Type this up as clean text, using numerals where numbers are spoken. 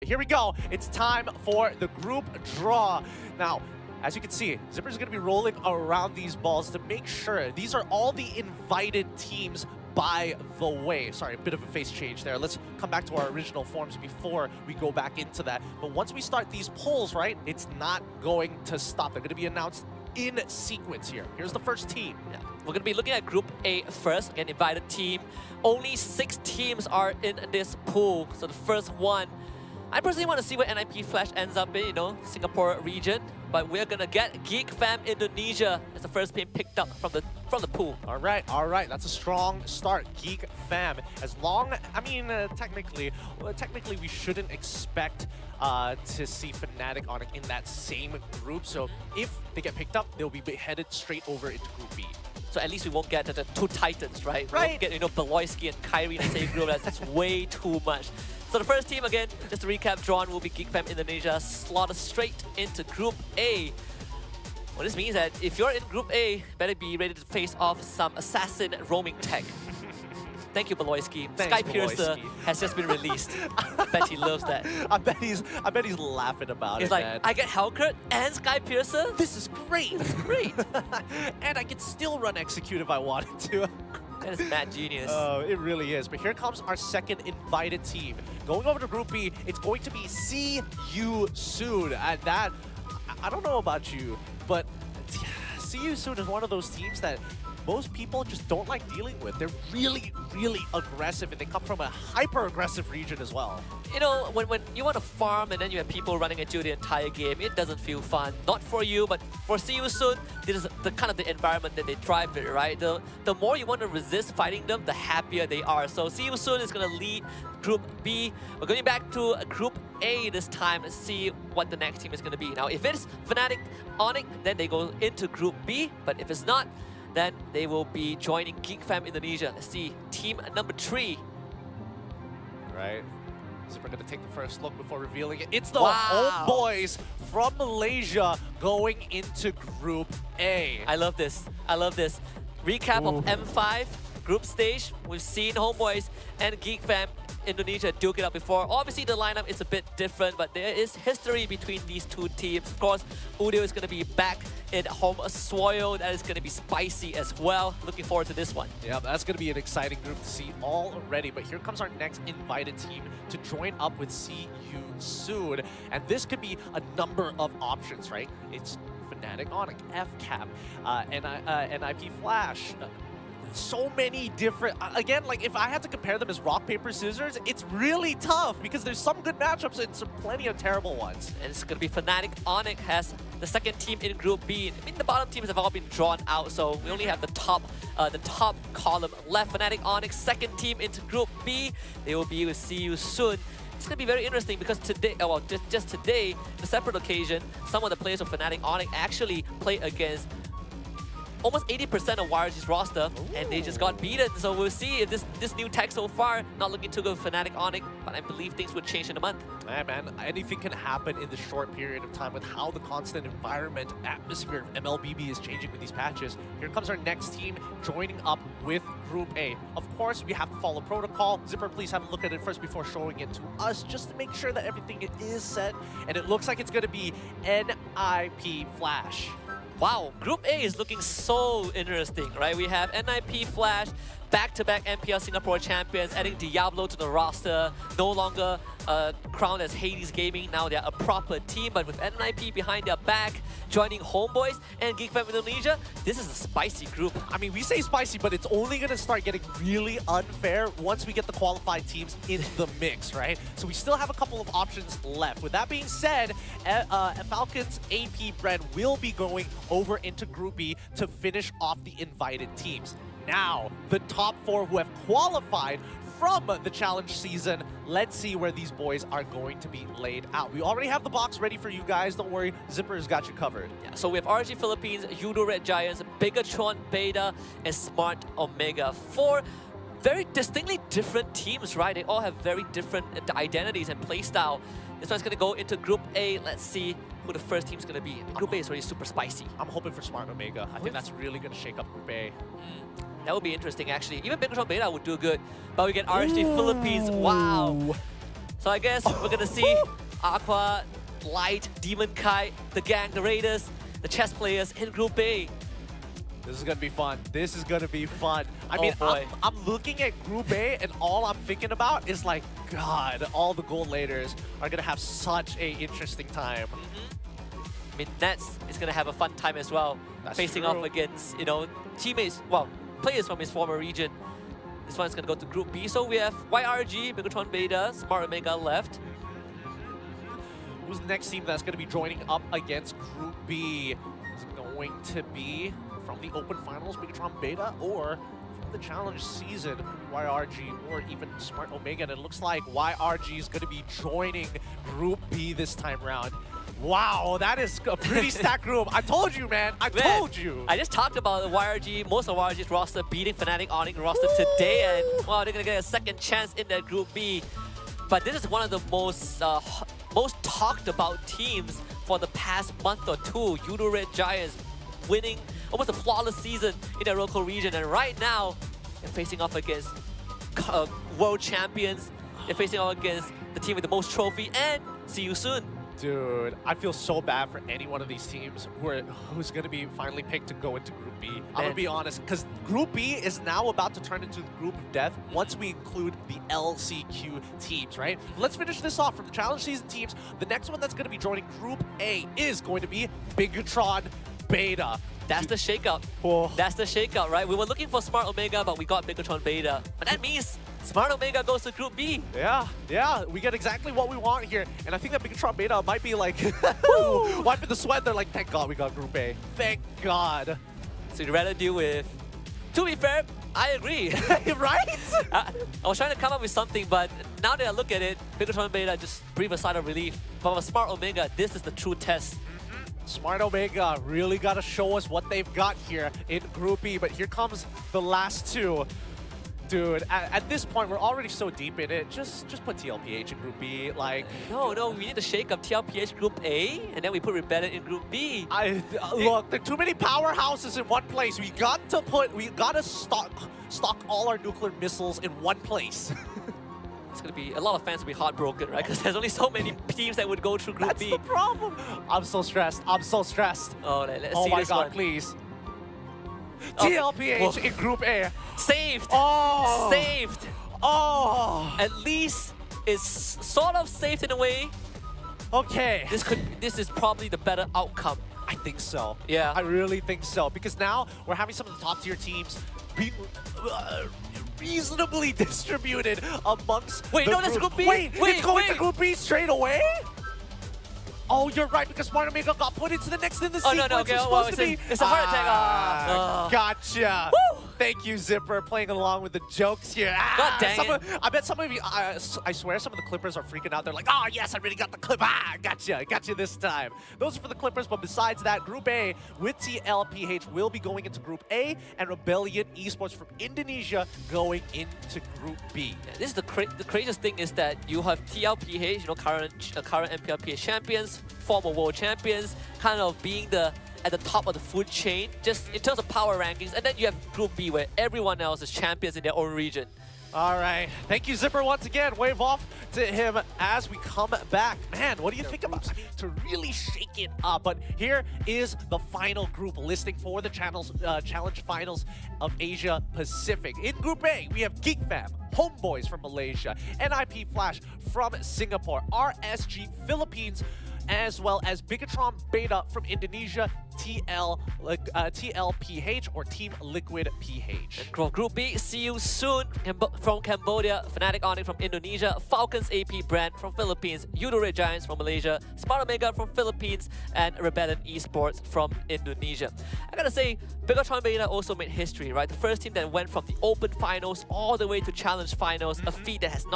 Here we go. It's time for the group draw. Now, as you can see, Zipper's going to be rolling around these balls to make sure these are all the invited teams by the way. Sorry, a bit of a face change there. Let's come back to our original forms before we go back into that. But once we start these polls, right, it's not going to stop. They're going to be announced in sequence here. Here's the first team. Yeah. We're going to be looking at Group A first, an invited team. Only 6 teams are in this pool, so the first one. I personally want to see where NIP-PH ends up in, Singapore region. But we're going to get Geek Fam Indonesia as the first team picked up from the pool. All right. That's a strong start. Geek Fam. As long, I mean, technically we shouldn't expect to see Fnatic on it in that same group. So if they get picked up, they'll be headed straight over into Group B. So at least we won't get the 2 Titans, right? We won't get, Beloyski and Kyrie in the same group. That's way too much. So the first team, again, just to recap, drawn will be Geek Fam Indonesia, slotted straight into Group A. Well, this means that if you're in Group A, better be ready to face off some assassin roaming tech. Thank you, Beloyski. Skypiercer has just been released. I bet he loves that. I bet he's laughing about He's it, like, man. I get Hellcurt and Skypiercer? This is great. That's great. And I can still run Execute if I wanted to. That is mad genius. Oh, it really is. But here comes our second invited team. Going over to Group B, it's going to be See You Soon. And that, I don't know about you, but See You Soon is one of those teams that most people just don't like dealing with. They're really, really aggressive, and they come from a hyper-aggressive region as well. When you want to farm and then you have people running at you the entire game, it doesn't feel fun. Not for you, but for See You Soon, this is the kind of the environment that they thrive in, right? The more you want to resist fighting them, the happier they are. So See You Soon is going to lead Group B. We're going back to Group A this time and see what the next team is going to be. Now, if it's Fnatic Onyx, then they go into Group B, but if it's not, then they will be joining Geek Fam Indonesia. Let's see, team number 3. Right. So we're going to take the first look before revealing it. It's the homeboys from Malaysia going into Group A. I love this. I love this. Recap of M5 group stage. We've seen homeboys and Geek Fam Indonesia duke it up before. Obviously, the lineup is a bit different, but there is history between these 2 teams. Of course, Udio is going to be back in home soil. That is going to be spicy as well. Looking forward to this one. Yeah, that's going to be an exciting group to see already. But here comes our next invited team to join up with See You Soon. And this could be a number of options, right? It's Fnatic Onyx, FCAP, NIP-PH. So many different, again, like if I had to compare them as rock, paper, scissors, it's really tough because there's some good matchups and some plenty of terrible ones. And it's going to be Fnatic Onyx has the second team in Group B. I mean, the bottom teams have all been drawn out, so we only have the top column left. Fnatic Onyx, second team into Group B. They will be with See You Soon. It's going to be very interesting because today, well, just today, on a separate occasion, some of the players of Fnatic Onyx actually play against almost 80% of YRG's roster, and they just got beaten. So we'll see if this new tech so far, not looking too good for Fnatic Onyx, but I believe things would change in a month. Yeah, man, anything can happen in this short period of time with how the constant environment, atmosphere of MLBB is changing with these patches. Here comes our next team joining up with Group A. Of course, we have to follow protocol. Zipper, please have a look at it first before showing it to us, just to make sure that everything is set. And it looks like it's going to be NIP-PH. Wow, Group A is looking so interesting, right? We have NIP-PH, back-to-back MPL Singapore champions, adding Diablo to the roster, no longer crowned as Hades Gaming. Now they're a proper team, but with NIP behind their back, joining homeboys and Geek Fam Indonesia, this is a spicy group. I mean, we say spicy, but it's only going to start getting really unfair once we get the qualified teams in the mix, right? So we still have a couple of options left. With that being said, Falcons AP Brand will be going over into Group B to finish off the invited teams. Now, the top 4 who have qualified from the challenge season, let's see where these boys are going to be laid out. We already have the box ready for you guys. Don't worry, Zipper's got you covered. Yeah, so we have RG Philippines, Judo Red Giants, Bigatron Beta, and Smart Omega. 4 very distinctly different teams, right? They all have very different identities and playstyle. This one's going to go into Group A. Let's see who the first team's going to be. Group A is already super spicy. I'm hoping for Smart Omega. I think that's really going to shake up Group A. That would be interesting, actually. Even Bigatron Beta would do good. But we get RG Philippines. Wow. So I guess we're gonna see Aqua, Light, Demon Kai, the gang, the Raiders, the chess players in Group A. This is gonna be fun. This is gonna be fun. I mean, boy. I'm looking at Group A, and all I'm thinking about is like, God, all the gold laders are gonna have such a interesting time. I mean, Nets is gonna have a fun time as well, That's facing true. off against, you know, teammates, well, players from his former region. This one's gonna go to Group B. So we have YRG, Bigatron Beta, Smart Omega left. Who's the next team that's going to be joining up against Group B? Is it going to be from the Open Finals, Bigatron Beta, or from the Challenge season, YRG, or even Smart Omega? And it looks like YRG is going to be joining Group B this time round. Wow, that is a pretty stacked group. I told you, man. I told you. I just talked about the YRG, most of YRG's roster beating Fnatic Onyx roster today, and wow, they're gonna get a second chance in that Group B. But this is one of the most talked about teams for the past month or two. Yudo Red Giants winning almost a flawless season in their local region, and right now they're facing off against world champions. They're facing off against the team with the most trophy, and see you soon. Dude, I feel so bad for any one of these teams who's going to be finally picked to go into Group B. I'm going to be honest, because Group B is now about to turn into the group of death once we include the LCQ teams, right? Let's finish this off from the Challenge Season teams. The next one that's going to be joining Group A is going to be Bigatron Beta. That's the shakeup. Oh. That's the shakeup, right? We were looking for Smart Omega, but we got Bigatron Beta. But that means Smart Omega goes to Group B. Yeah, we get exactly what we want here. And I think that Bigatron Beta might be like, wiping the sweat. They're like, thank God we got Group A. Thank God. So you'd rather deal with... To be fair, I agree. Right? I was trying to come up with something, but now that I look at it, Bigatron Beta just breathe a sigh of relief. But for Smart Omega, this is the true test. Smart Omega really got to show us what they've got here in Group B. But here comes the last two. Dude, at this point, we're already so deep in it. Just put TL-PH in Group B. Like, No, we need to shake up TL-PH Group A, and then we put Rebellion in Group B. Look, there are too many powerhouses in one place. We got to stock all our nuclear missiles in one place. It's gonna be a lot of fans will be heartbroken, right? Because there's only so many teams that would go through Group B. That's the problem. I'm so stressed. I'm so stressed. Oh, let's see Oh my this God, one. please. Oh. TL-PH in Group A. Saved. Oh. Saved. Oh. At least it's sort of saved in a way. Okay. This is probably the better outcome. I think so. Yeah. I really think so. Because now we're having some of the top tier teams being reasonably distributed amongst Wait, the no, that's Group B. Wait, Wait, it's going wait. to Group B straight away? Oh, you're right, because Smart Omega got put into the next in the Oh, sequence. no, okay, It's well, supposed to be. it's a heart attack. Ah. Gotcha. Woo. Thank you, Zipper, playing along with the jokes here. God dang it. I bet some of you, I swear some of the Clippers are freaking out. They're like, oh, yes, I really got the clip. Gotcha this time. Those are for the Clippers, but besides that, Group A with TL-PH will be going into Group A, and Rebellion Esports from Indonesia going into Group B. This is the craziest thing is that you have TL-PH, you know, current MPL-PH champions, former world champions, kind of being at the top of the food chain, just in terms of power rankings. And then you have Group B, where everyone else is champions in their own region. All right. Thank you, Zipper, once again. Wave off to him as we come back. Man, what do you think about to really shake it up? But here is the final group listing for the Challenge Finals of Asia Pacific. In Group A, we have Geek Fam, Homeboys from Malaysia, NIP Flash from Singapore, RSG Philippines, as well as Bigatron Beta from Indonesia, TL-PH or Team Liquid PH. Group B, see you soon from Cambodia, Fnatic Onyx from Indonesia, Falcons AP Brand from Philippines, Yudo Red Giants from Malaysia, Smart Omega from Philippines, and Rebellion Esports from Indonesia. I gotta say, Bigatron Beta also made history, right? The first team that went from the Open Finals all the way to Challenge Finals, a feat that has not